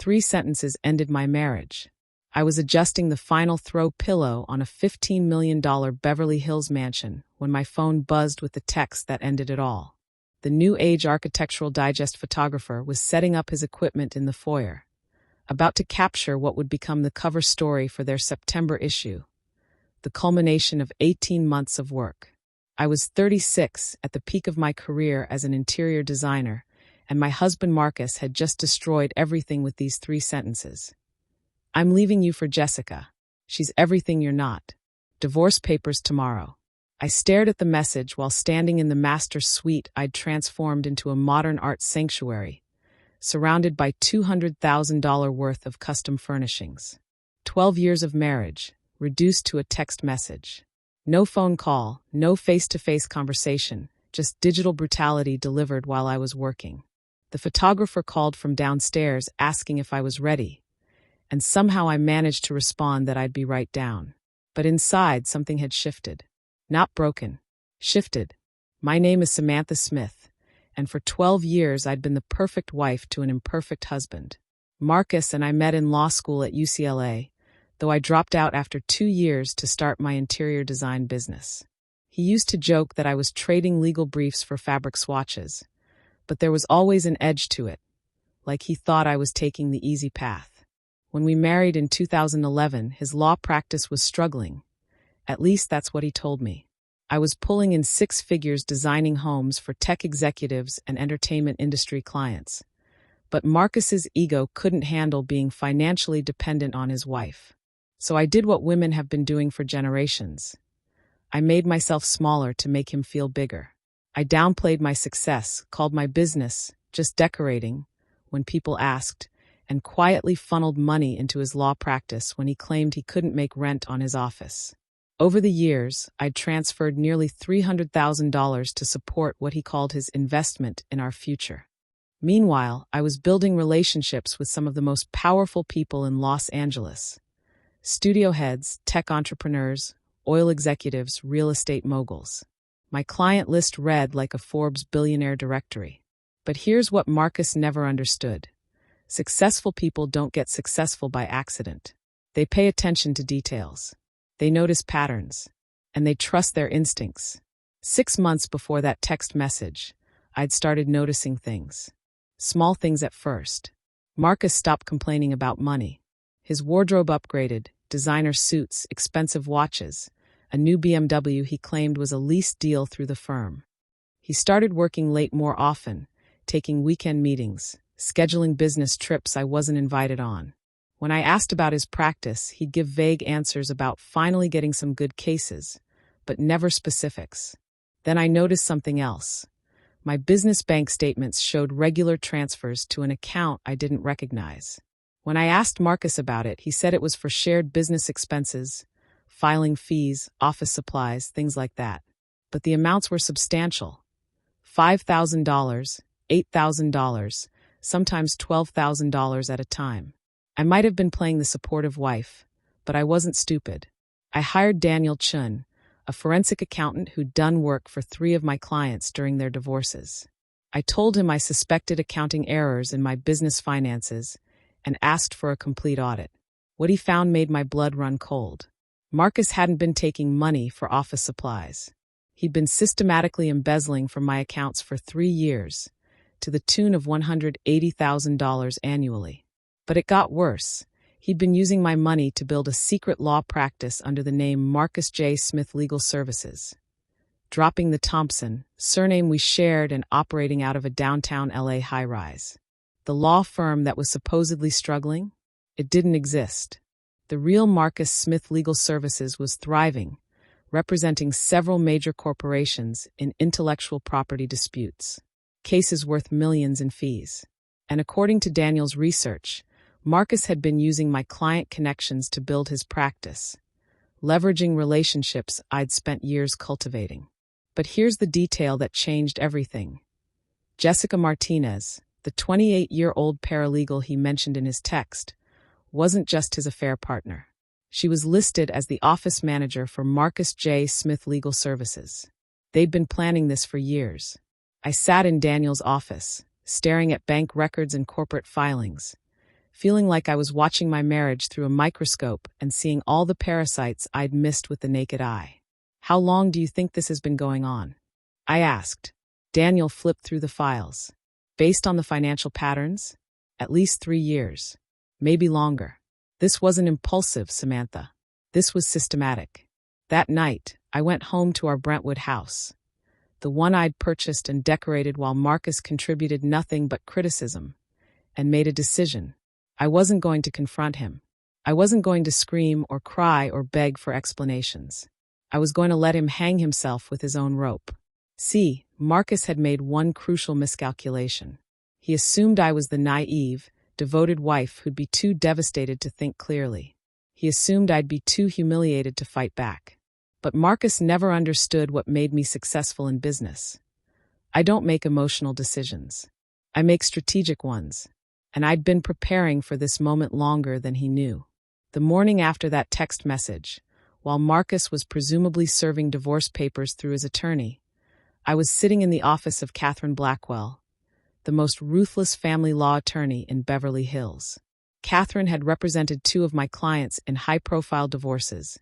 3 sentences ended my marriage. I was adjusting the final throw pillow on a $15 million Beverly Hills mansion when my phone buzzed with the text that ended it all. The New Age Architectural Digest photographer was setting up his equipment in the foyer, about to capture what would become the cover story for their September issue, the culmination of 18 months of work. I was 36 at the peak of my career as an interior designer, and my husband Marcus had just destroyed everything with these 3 sentences. I'm leaving you for Jessica. She's everything you're not. Divorce papers tomorrow. I stared at the message while standing in the master suite I'd transformed into a modern art sanctuary, surrounded by $200,000 worth of custom furnishings. 12 years of marriage, reduced to a text message. No phone call, no face-to-face conversation, just digital brutality delivered while I was working. The photographer called from downstairs asking if I was ready, and somehow I managed to respond that I'd be right down. But inside, something had shifted. Not broken. Shifted. My name is Samantha Smith, and for 12 years I'd been the perfect wife to an imperfect husband. Marcus and I met in law school at UCLA, though I dropped out after 2 years to start my interior design business. He used to joke that I was trading legal briefs for fabric swatches, but there was always an edge to it, like he thought I was taking the easy path. When we married in 2011, his law practice was struggling. At least that's what he told me. I was pulling in 6 figures designing homes for tech executives and entertainment industry clients. But Marcus's ego couldn't handle being financially dependent on his wife. So I did what women have been doing for generations. I made myself smaller to make him feel bigger. I downplayed my success, called my business just decorating when people asked, and quietly funneled money into his law practice when he claimed he couldn't make rent on his office. Over the years, I'd transferred nearly $300,000 to support what he called his investment in our future. Meanwhile, I was building relationships with some of the most powerful people in Los Angeles. Studio heads, tech entrepreneurs, oil executives, real estate moguls. My client list read like a Forbes billionaire directory. But here's what Marcus never understood. Successful people don't get successful by accident. They pay attention to details. They notice patterns. And they trust their instincts. 6 months before that text message, I'd started noticing things. Small things at first. Marcus stopped complaining about money. His wardrobe upgraded, designer suits, expensive watches, a new BMW he claimed was a lease deal through the firm. He started working late more often, taking weekend meetings, scheduling business trips I wasn't invited on. When I asked about his practice, he'd give vague answers about finally getting some good cases, but never specifics. Then I noticed something else. My business bank statements showed regular transfers to an account I didn't recognize. When I asked Marcus about it, he said it was for shared business expenses, filing fees, office supplies, things like that. But the amounts were substantial. $5,000, $8,000, sometimes $12,000 at a time. I might have been playing the supportive wife, but I wasn't stupid. I hired Daniel Chun, a forensic accountant who'd done work for 3 of my clients during their divorces. I told him I suspected accounting errors in my business finances and asked for a complete audit. What he found made my blood run cold. Marcus hadn't been taking money for office supplies. He'd been systematically embezzling from my accounts for 3 years, to the tune of $180,000 annually. But it got worse. He'd been using my money to build a secret law practice under the name Marcus J. Smith Legal Services, dropping the Thompson, surname we shared and operating out of a downtown LA high-rise. The law firm that was supposedly struggling? It didn't exist. The real Marcus Smith Legal Services was thriving, representing several major corporations in intellectual property disputes, cases worth millions in fees. And according to Daniel's research, Marcus had been using my client connections to build his practice, leveraging relationships I'd spent years cultivating. But here's the detail that changed everything. Jessica Martinez, the 28-year-old paralegal he mentioned in his text, wasn't just his affair partner. She was listed as the office manager for Marcus J. Smith Legal Services. They'd been planning this for years. I sat in Daniel's office, staring at bank records and corporate filings, feeling like I was watching my marriage through a microscope and seeing all the parasites I'd missed with the naked eye. "How long do you think this has been going on?" I asked. Daniel flipped through the files. "Based on the financial patterns? At least 3 years. Maybe longer." This wasn't impulsive, Samantha. This was systematic. That night, I went home to our Brentwood house, the one I'd purchased and decorated while Marcus contributed nothing but criticism, and made a decision. I wasn't going to confront him. I wasn't going to scream or cry or beg for explanations. I was going to let him hang himself with his own rope. See, Marcus had made one crucial miscalculation. He assumed I was the naive, devoted wife who'd be too devastated to think clearly. He assumed I'd be too humiliated to fight back. But Marcus never understood what made me successful in business. I don't make emotional decisions. I make strategic ones. And I'd been preparing for this moment longer than he knew. The morning after that text message, while Marcus was presumably serving divorce papers through his attorney, I was sitting in the office of Catherine Blackwell, the most ruthless family law attorney in Beverly Hills. Catherine had represented 2 of my clients in high-profile divorces,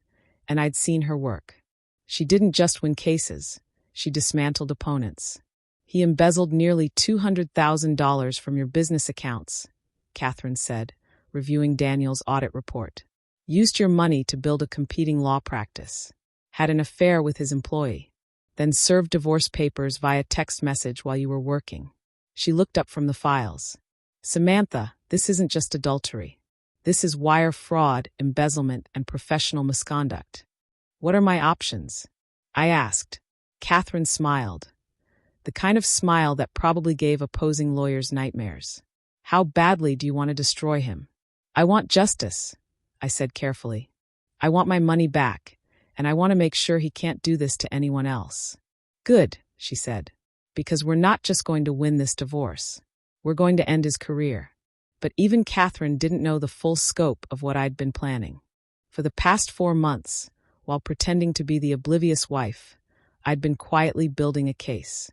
and I'd seen her work. She didn't just win cases, she dismantled opponents. "He embezzled nearly $200,000 from your business accounts," Catherine said, reviewing Daniel's audit report. "Used your money to build a competing law practice. Had an affair with his employee. Then served divorce papers via text message while you were working." She looked up from the files. "Samantha, this isn't just adultery. This is wire fraud, embezzlement, and professional misconduct. What are my options?" I asked. Catherine smiled. The kind of smile that probably gave opposing lawyers nightmares. "How badly do you want to destroy him?" "I want justice," I said carefully. "I want my money back, and I want to make sure he can't do this to anyone else." "Good," she said, "because we're not just going to win this divorce. We're going to end his career." But even Catherine didn't know the full scope of what I'd been planning. For the past 4 months, while pretending to be the oblivious wife, I'd been quietly building a case.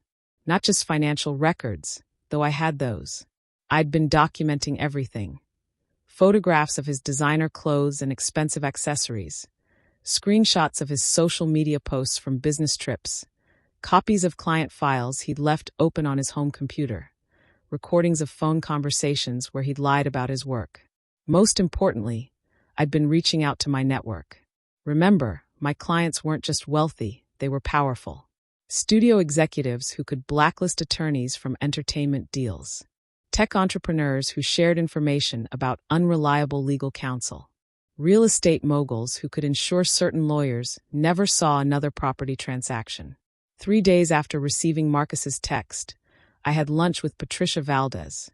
Not just financial records, though I had those. I'd been documenting everything. Photographs of his designer clothes and expensive accessories, screenshots of his social media posts from business trips, copies of client files he'd left open on his home computer, recordings of phone conversations where he'd lied about his work. Most importantly, I'd been reaching out to my network. Remember, my clients weren't just wealthy, they were powerful. Studio executives who could blacklist attorneys from entertainment deals. Tech entrepreneurs who shared information about unreliable legal counsel. Real estate moguls who could ensure certain lawyers never saw another property transaction. 3 days after receiving Marcus's text, I had lunch with Patricia Valdez,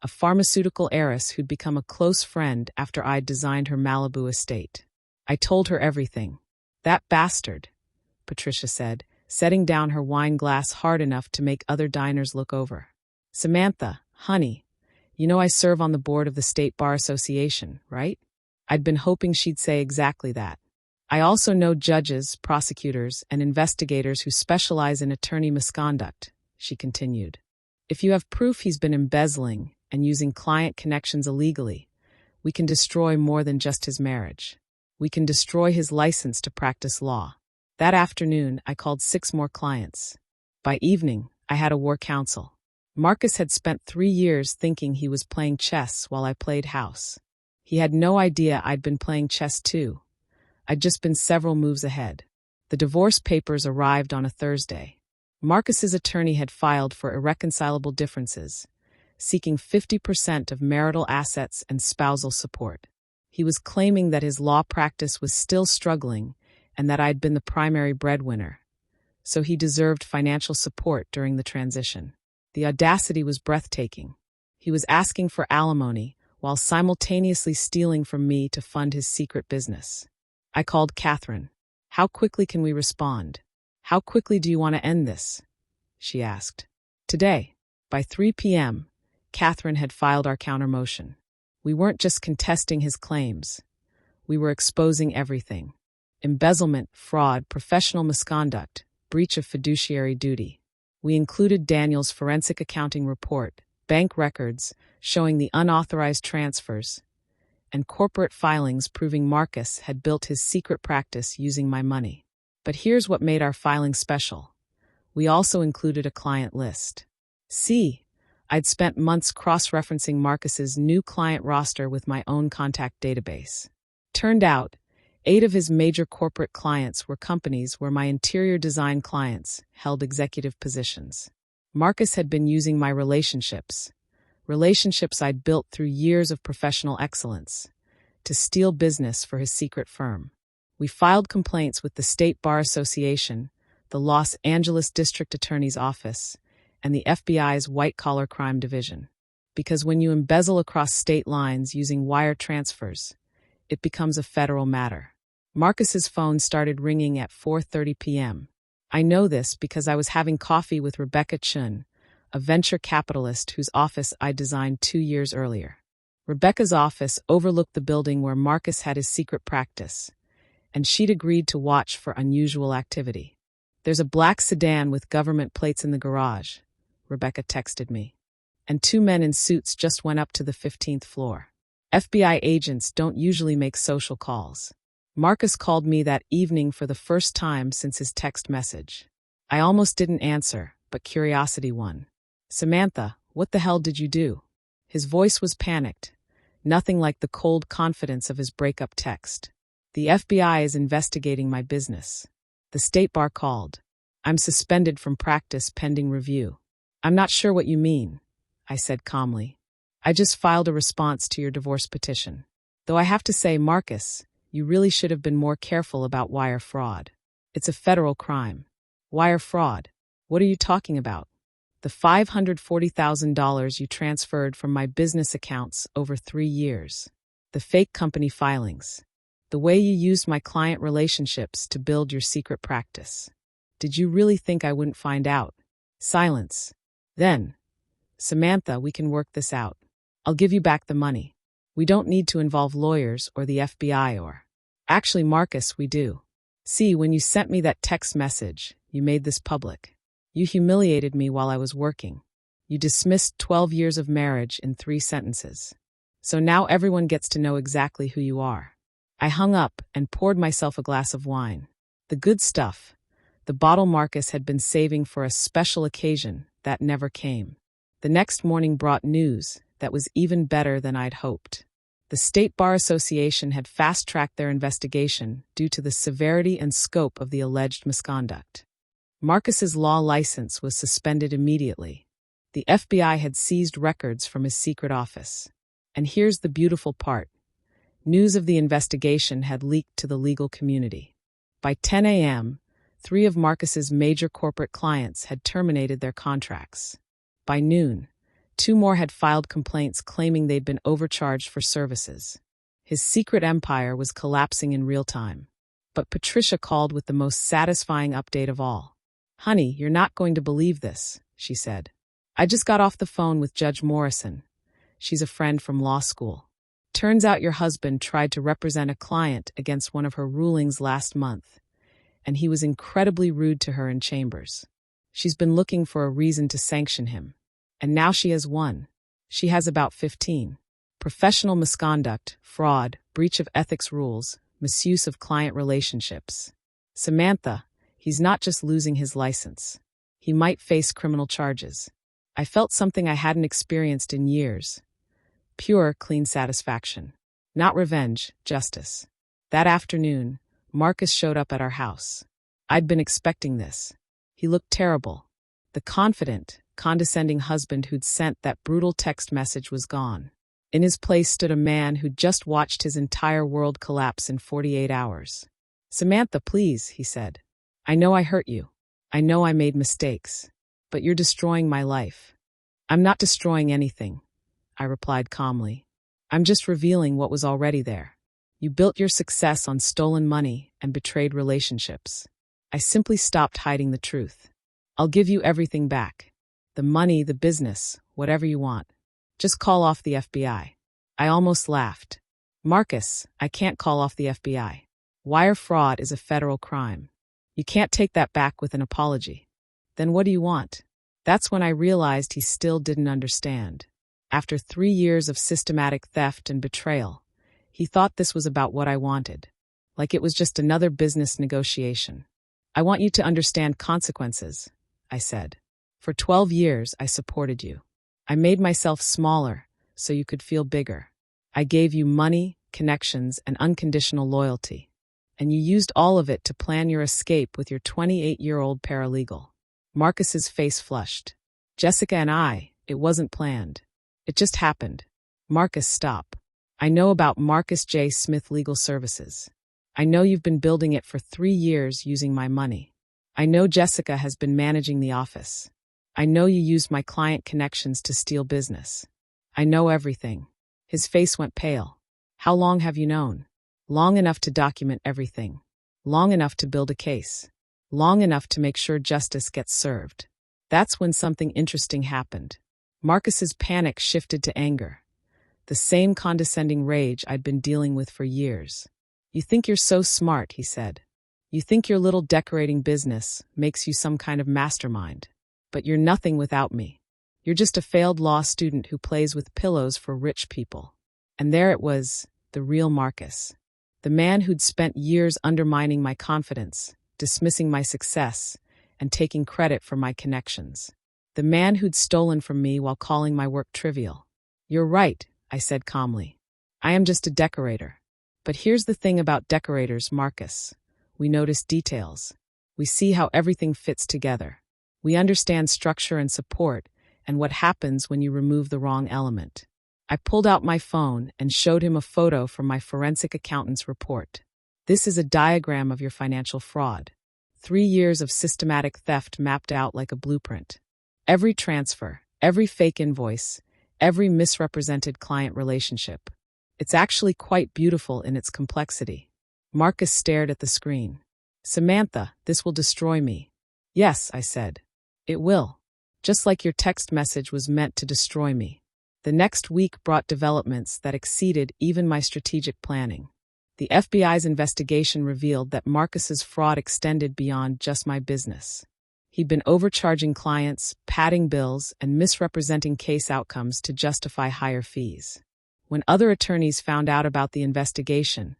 a pharmaceutical heiress who'd become a close friend after I'd designed her Malibu estate. I told her everything. "That bastard," Patricia said, setting down her wine glass hard enough to make other diners look over. "Samantha, honey, you know I serve on the board of the State Bar Association, right?" I'd been hoping she'd say exactly that. "I also know judges, prosecutors, and investigators who specialize in attorney misconduct," she continued. "If you have proof he's been embezzling and using client connections illegally, we can destroy more than just his marriage. We can destroy his license to practice law." That afternoon, I called 6 more clients. By evening, I had a war council. Marcus had spent 3 years thinking he was playing chess while I played house. He had no idea I'd been playing chess too. I'd just been several moves ahead. The divorce papers arrived on a Thursday. Marcus's attorney had filed for irreconcilable differences, seeking 50% of marital assets and spousal support. He was claiming that his law practice was still struggling and that I'd been the primary breadwinner, so he deserved financial support during the transition. The audacity was breathtaking. He was asking for alimony while simultaneously stealing from me to fund his secret business. I called Catherine. "How quickly can we respond? How quickly do you want to end this?" she asked. "Today." By 3 p.m., Catherine had filed our countermotion. We weren't just contesting his claims. We were exposing everything. Embezzlement, fraud, professional misconduct, breach of fiduciary duty. We included Daniel's forensic accounting report, bank records showing the unauthorized transfers, and corporate filings proving Marcus had built his secret practice using my money. But here's what made our filing special. We also included a client list. See, I'd spent months cross-referencing Marcus's new client roster with my own contact database. Turned out, 8 of his major corporate clients were companies where my interior design clients held executive positions. Marcus had been using my relationships I'd built through years of professional excellence, to steal business for his secret firm. We filed complaints with the State Bar Association, the Los Angeles District Attorney's Office, and the FBI's White-Collar Crime Division. Because when you embezzle across state lines using wire transfers, it becomes a federal matter. Marcus's phone started ringing at 4:30 p.m. I know this because I was having coffee with Rebecca Chun, a venture capitalist whose office I designed 2 years earlier. Rebecca's office overlooked the building where Marcus had his secret practice, and she'd agreed to watch for unusual activity. "There's a black sedan with government plates in the garage," Rebecca texted me. "And 2 men in suits just went up to the 15th floor. FBI agents don't usually make social calls." Marcus called me that evening for the first time since his text message. I almost didn't answer, but curiosity won. "Samantha, what the hell did you do?" His voice was panicked, nothing like the cold confidence of his breakup text. "The FBI is investigating my business. The State Bar called. I'm suspended from practice pending review." "I'm not sure what you mean," I said calmly. "I just filed a response to your divorce petition. Though I have to say, Marcus, you really should have been more careful about wire fraud. It's a federal crime." "Wire fraud? What are you talking about?" "The $540,000 you transferred from my business accounts over 3 years. The fake company filings. The way you used my client relationships to build your secret practice. Did you really think I wouldn't find out?" Silence. Then, "Samantha, we can work this out. I'll give you back the money. We don't need to involve lawyers or the FBI or—" "Actually, Marcus, we do. See, when you sent me that text message, you made this public. You humiliated me while I was working. You dismissed 12 years of marriage in 3 sentences. So now everyone gets to know exactly who you are." I hung up and poured myself a glass of wine. The good stuff, the bottle Marcus had been saving for a special occasion that never came. The next morning brought news that was even better than I'd hoped. The State Bar Association had fast-tracked their investigation due to the severity and scope of the alleged misconduct. Marcus's law license was suspended immediately. The FBI had seized records from his secret office. And here's the beautiful part. News of the investigation had leaked to the legal community. By 10 a.m., 3 of Marcus's major corporate clients had terminated their contracts. By noon, 2 more had filed complaints claiming they'd been overcharged for services. His secret empire was collapsing in real time. But Patricia called with the most satisfying update of all. "Honey, you're not going to believe this," she said. "I just got off the phone with Judge Morrison. She's a friend from law school. Turns out your husband tried to represent a client against one of her rulings last month, and he was incredibly rude to her in chambers. She's been looking for a reason to sanction him. And now she has one. She has about 15. Professional misconduct, fraud, breach of ethics rules, misuse of client relationships. Samantha, he's not just losing his license. He might face criminal charges." I felt something I hadn't experienced in years. Pure, clean satisfaction. Not revenge, justice. That afternoon, Marcus showed up at our house. I'd been expecting this. He looked terrible. The confident, condescending husband who'd sent that brutal text message was gone. In his place stood a man who'd just watched his entire world collapse in 48 hours. "Samantha, please," he said. "I know I hurt you. I know I made mistakes. But you're destroying my life." "I'm not destroying anything," I replied calmly. "I'm just revealing what was already there. You built your success on stolen money and betrayed relationships. I simply stopped hiding the truth. I'll give you everything back. The money, the business, whatever you want. Just call off the FBI." I almost laughed. "Marcus, I can't call off the FBI. Wire fraud is a federal crime. You can't take that back with an apology." "Then what do you want?" That's when I realized he still didn't understand. After 3 years of systematic theft and betrayal, he thought this was about what I wanted. Like it was just another business negotiation. I want you to understand consequences, I said. For 12 years, I supported you. I made myself smaller so you could feel bigger. I gave you money, connections, and unconditional loyalty. And you used all of it to plan your escape with your 28-year-old paralegal. Marcus's face flushed. Jessica and I, it wasn't planned. It just happened. Marcus, stop. I know about Marcus J. Smith Legal Services. I know you've been building it for 3 years using my money. I know Jessica has been managing the office. I know you used my client connections to steal business. I know everything. His face went pale. How long have you known? Long enough to document everything. Long enough to build a case. Long enough to make sure justice gets served. That's when something interesting happened. Marcus's panic shifted to anger. The same condescending rage I'd been dealing with for years. You think you're so smart, he said. You think your little decorating business makes you some kind of mastermind. But you're nothing without me. You're just a failed law student who plays with pillows for rich people. And there it was, the real Marcus. The man who'd spent years undermining my confidence, dismissing my success, and taking credit for my connections. The man who'd stolen from me while calling my work trivial. You're right, I said calmly. I am just a decorator. But here's the thing about decorators, Marcus. We notice details. We see how everything fits together. We understand structure and support, and what happens when you remove the wrong element. I pulled out my phone and showed him a photo from my forensic accountant's report. This is a diagram of your financial fraud. 3 years of systematic theft mapped out like a blueprint. Every transfer, every fake invoice, every misrepresented client relationship. It's actually quite beautiful in its complexity. Marcus stared at the screen. Samantha, this will destroy me. Yes, I said. It will. Just like your text message was meant to destroy me. The next week brought developments that exceeded even my strategic planning. The FBI's investigation revealed that Marcus's fraud extended beyond just my business. He'd been overcharging clients, padding bills, and misrepresenting case outcomes to justify higher fees. When other attorneys found out about the investigation,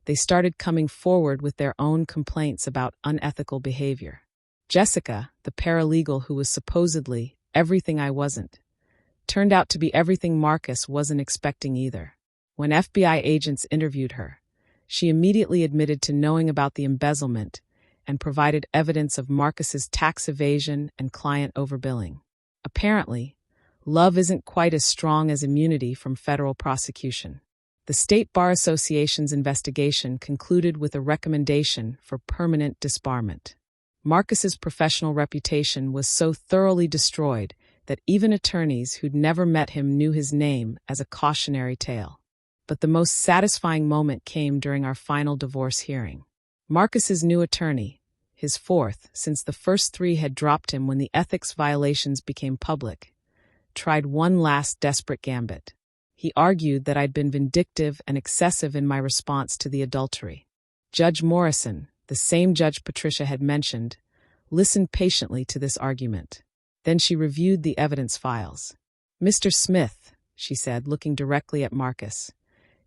they started coming forward with their own complaints about unethical behavior. Jessica, the paralegal who was supposedly everything I wasn't, turned out to be everything Marcus wasn't expecting either. When FBI agents interviewed her, she immediately admitted to knowing about the embezzlement and provided evidence of Marcus's tax evasion and client overbilling. Apparently, love isn't quite as strong as immunity from federal prosecution. The State Bar Association's investigation concluded with a recommendation for permanent disbarment. Marcus's professional reputation was so thoroughly destroyed that even attorneys who'd never met him knew his name as a cautionary tale. But the most satisfying moment came during our final divorce hearing. Marcus's new attorney, his fourth since the first 3 had dropped him when the ethics violations became public, tried one last desperate gambit. He argued that I'd been vindictive and excessive in my response to the adultery. Judge Morrison, the same Judge Patricia had mentioned, listened patiently to this argument. Then she reviewed the evidence files. Mr. Smith, she said, looking directly at Marcus,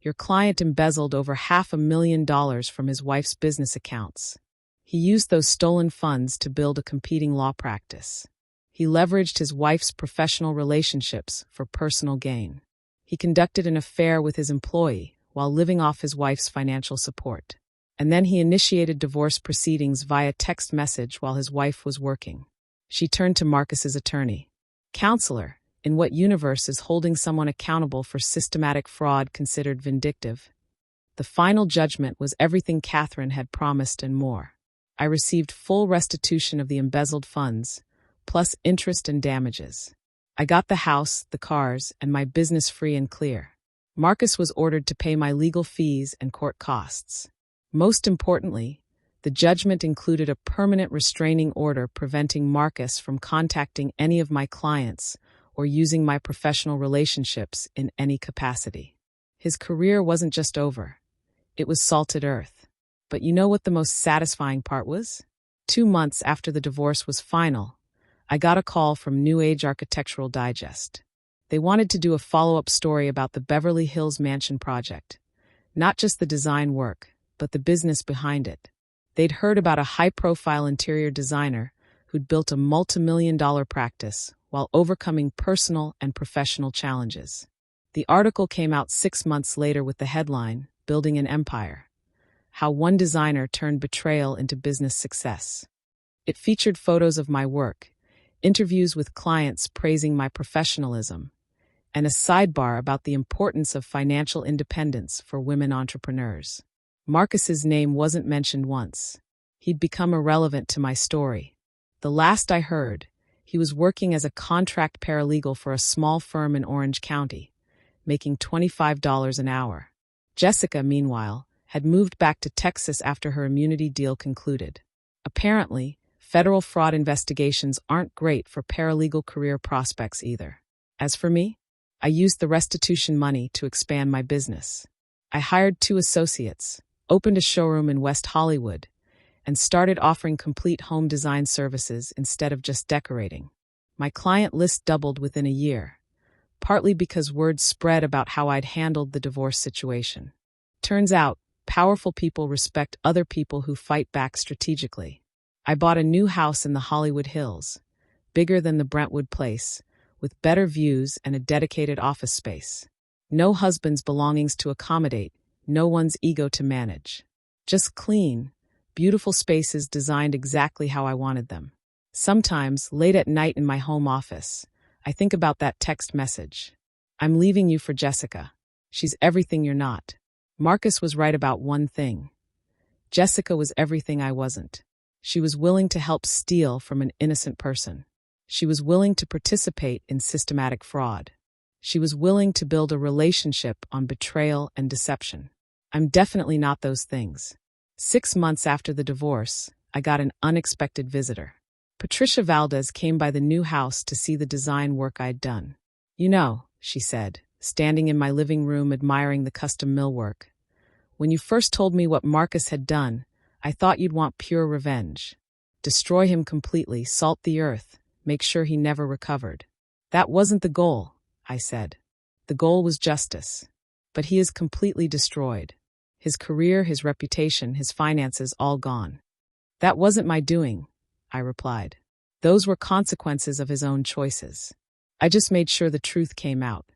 your client embezzled over $500,000 from his wife's business accounts. He used those stolen funds to build a competing law practice. He leveraged his wife's professional relationships for personal gain. He conducted an affair with his employee while living off his wife's financial support. And then he initiated divorce proceedings via text message while his wife was working. She turned to Marcus's attorney. Counselor, in what universe is holding someone accountable for systematic fraud considered vindictive? The final judgment was everything Catherine had promised and more. I received full restitution of the embezzled funds, plus interest and damages. I got the house, the cars, and my business free and clear. Marcus was ordered to pay my legal fees and court costs. Most importantly, the judgment included a permanent restraining order preventing Marcus from contacting any of my clients or using my professional relationships in any capacity. His career wasn't just over. It was salted earth. But you know what the most satisfying part was? 2 months after the divorce was final, I got a call from New Age Architectural Digest. They wanted to do a follow-up story about the Beverly Hills Mansion project. Not just the design work, but the business behind it. They'd heard about a high-profile interior designer who'd built a multi-million-dollar practice while overcoming personal and professional challenges. The article came out 6 months later with the headline, Building an Empire: How One Designer Turned Betrayal into Business Success. It featured photos of my work, interviews with clients praising my professionalism, and a sidebar about the importance of financial independence for women entrepreneurs. Marcus's name wasn't mentioned once. He'd become irrelevant to my story. The last I heard, he was working as a contract paralegal for a small firm in Orange County, making $25 an hour. Jessica, meanwhile, had moved back to Texas after her immunity deal concluded. Apparently, federal fraud investigations aren't great for paralegal career prospects either. As for me, I used the restitution money to expand my business. I hired 2 associates, opened a showroom in West Hollywood, and started offering complete home design services instead of just decorating. My client list doubled within a year, partly because word spread about how I'd handled the divorce situation. Turns out, powerful people respect other people who fight back strategically. I bought a new house in the Hollywood Hills, bigger than the Brentwood place, with better views and a dedicated office space. No husband's belongings to accommodate, no one's ego to manage. Just clean, beautiful spaces designed exactly how I wanted them. Sometimes, late at night in my home office, I think about that text message. I'm leaving you for Jessica. She's everything you're not. Marcus was right about one thing. Jessica was everything I wasn't. She was willing to help steal from an innocent person. She was willing to participate in systematic fraud. She was willing to build a relationship on betrayal and deception. I'm definitely not those things. 6 months after the divorce, I got an unexpected visitor. Patricia Valdez came by the new house to see the design work I'd done. You know, she said, standing in my living room admiring the custom millwork. When you first told me what Marcus had done, I thought you'd want pure revenge. Destroy him completely, salt the earth, make sure he never recovered. That wasn't the goal, I said. The goal was justice. But he is completely destroyed. His career, his reputation, his finances, all gone. That wasn't my doing, I replied. Those were consequences of his own choices. I just made sure the truth came out.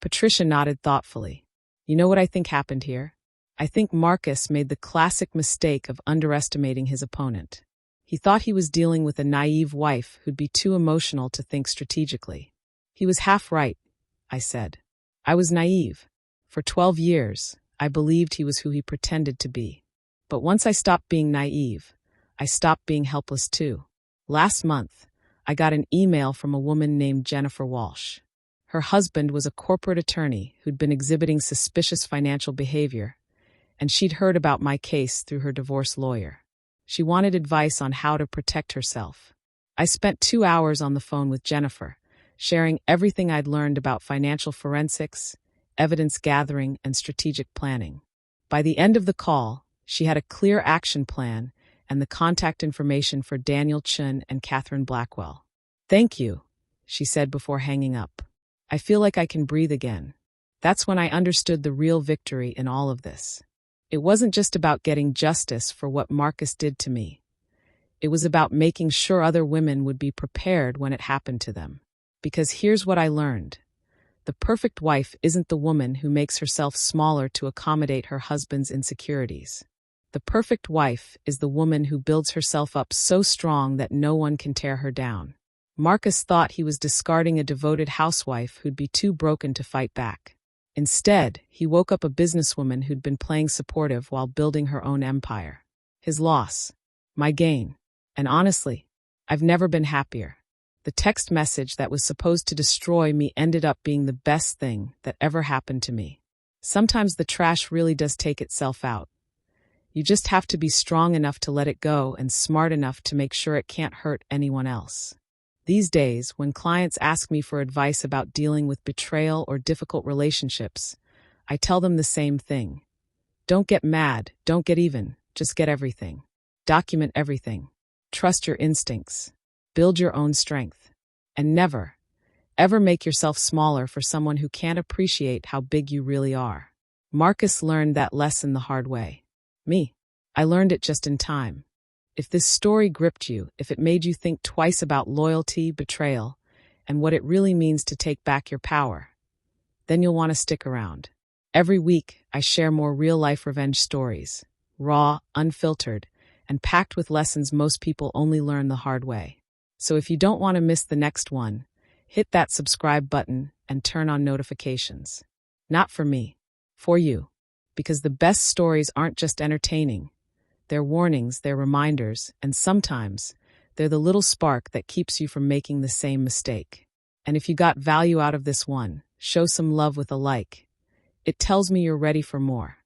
Patricia nodded thoughtfully. You know what I think happened here? I think Marcus made the classic mistake of underestimating his opponent. He thought he was dealing with a naive wife who'd be too emotional to think strategically. He was half right, I said. I was naive. For 12 years, I believed he was who he pretended to be. But once I stopped being naive, I stopped being helpless too. Last month, I got an email from a woman named Jennifer Walsh. Her husband was a corporate attorney who'd been exhibiting suspicious financial behavior, and she'd heard about my case through her divorce lawyer. She wanted advice on how to protect herself. I spent 2 hours on the phone with Jennifer, sharing everything I'd learned about financial forensics, evidence gathering, and strategic planning. By the end of the call, she had a clear action plan and the contact information for Daniel Chun and Catherine Blackwell. Thank you, she said before hanging up. I feel like I can breathe again. That's when I understood the real victory in all of this. It wasn't just about getting justice for what Marcus did to me. It was about making sure other women would be prepared when it happened to them. Because here's what I learned. The perfect wife isn't the woman who makes herself smaller to accommodate her husband's insecurities. The perfect wife is the woman who builds herself up so strong that no one can tear her down. Marcus thought he was discarding a devoted housewife who'd be too broken to fight back. Instead, he woke up a businesswoman who'd been playing supportive while building her own empire. His loss, my gain. And honestly, I've never been happier. The text message that was supposed to destroy me ended up being the best thing that ever happened to me. Sometimes the trash really does take itself out. You just have to be strong enough to let it go and smart enough to make sure it can't hurt anyone else. These days, when clients ask me for advice about dealing with betrayal or difficult relationships, I tell them the same thing. Don't get mad, don't get even, just get everything. Document everything. Trust your instincts. Build your own strength. And never, ever make yourself smaller for someone who can't appreciate how big you really are. Marcus learned that lesson the hard way. Me, I learned it just in time. If this story gripped you, if it made you think twice about loyalty, betrayal, and what it really means to take back your power, then you'll want to stick around. Every week, I share more real-life revenge stories, raw, unfiltered, and packed with lessons most people only learn the hard way. So if you don't want to miss the next one, hit that subscribe button and turn on notifications. Not for me, for you. Because the best stories aren't just entertaining. They're warnings, they're reminders, and sometimes they're the little spark that keeps you from making the same mistake. And if you got value out of this one, show some love with a like. It tells me you're ready for more.